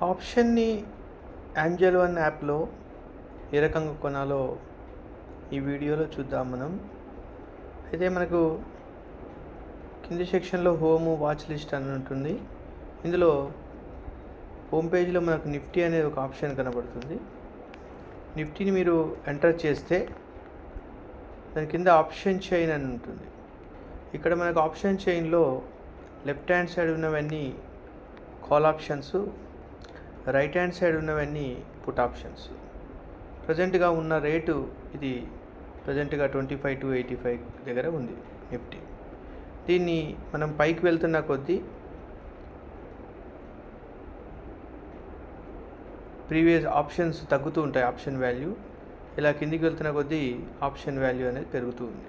ఆప్షన్ని యాంజెల్ వన్ యాప్లో ఏ రకంగా కొనాలో ఈ వీడియోలో చూద్దాం మనం. అయితే మనకు కింది సెక్షన్లో హోము వాచ్ లిస్ట్ అని ఉంటుంది. ఇందులో హోమ్ పేజ్లో మనకు నిఫ్టీ అనేది ఒక ఆప్షన్ కనబడుతుంది. నిఫ్టీని మీరు ఎంటర్ చేస్తే దాని కింద ఆప్షన్ చైన్ అని ఉంటుంది. ఇక్కడ మనకు ఆప్షన్ చైన్లో లెఫ్ట్ హ్యాండ్ సైడ్ ఉన్నవన్నీ call options, right hand side ఉన్నవన్నీ పుట్ ఆప్షన్స్. ప్రజెంట్గా ఉన్న రేటు ఇది ప్రజెంట్గా 25 to 85 దగ్గర ఉంది నిఫ్టీ. దీన్ని మనం పైకి వెళ్తున్న కొద్దీ ప్రీవియస్ ఆప్షన్స్ తగ్గుతూ ఉంటాయి, ఆప్షన్ వాల్యూ. ఇలా కిందికి వెళ్తున్న కొద్దీ ఆప్షన్ వాల్యూ అనేది పెరుగుతూ ఉంది.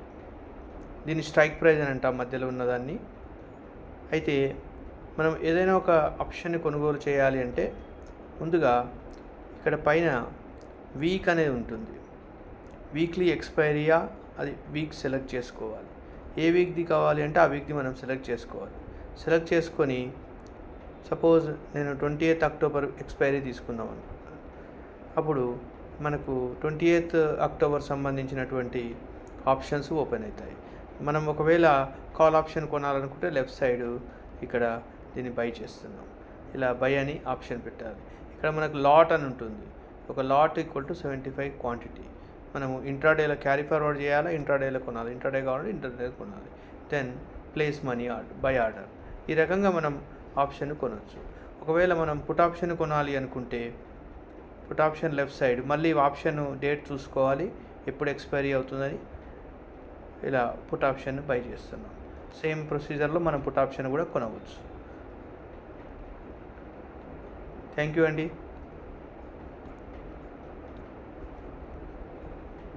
దీన్ని స్ట్రైక్ ప్రైజ్ అని అంటాం, మధ్యలో ఉన్నదాన్ని. అయితే మనం ఏదైనా ఒక ఆప్షన్ని కొనుగోలు చేయాలి అంటే ముందుగా ఇక్కడ పైన వీక్ అనేది ఉంటుంది. వీక్లీ ఎక్స్పైరీయా అది వీక్ సెలెక్ట్ చేసుకోవాలి. ఏ వీక్ది కావాలి అంటే ఆ వీక్ది మనం సెలెక్ట్ చేసుకోవాలి. సెలెక్ట్ చేసుకొని సపోజ్ నేను 28th అక్టోబర్ ఎక్స్పైరీ తీసుకుందాం అనుకుంటున్నాను. అప్పుడు మనకు 28th అక్టోబర్ సంబంధించినటువంటి ఆప్షన్స్ ఓపెన్ అవుతాయి. మనం ఒకవేళ కాల్ ఆప్షన్ కొనాలనుకుంటే లెఫ్ట్ సైడ్ ఇక్కడ దీన్ని బై చేస్తున్నాం. ఇలా బై అని ఆప్షన్ పెట్టాలి. ఇక్కడ మనకు లాట్ అని ఉంటుంది. ఒక లాట్ ఈక్వల్ టు 75 క్వాంటిటీ. మనము ఇంట్రాడేలో క్యారీ ఫార్వర్డ్ చేయాలి, ఇంట్రాడేలో కొనాలి. ఇంట్రాడే కావాలంటే ఇంట్రాడేలో కొనాలి. Then place money order, buy order. ఈ రకంగా మనం ఆప్షన్ కొనవచ్చు. ఒకవేళ మనం పుట్ ఆప్షన్ కొనాలి అనుకుంటే పుట్ ఆప్షన్ లెఫ్ట్ సైడ్ మళ్ళీ ఆప్షన్ డేట్ చూసుకోవాలి, ఎప్పుడు ఎక్స్పైరీ అవుతుందని. ఇలా పుట్ ఆప్షన్ బై చేస్తున్నాం. సేమ్ ప్రొసీజర్లో మనం పుట్ ఆప్షన్ కూడా కొనవచ్చు. థ్యాంక్ యూ అండి.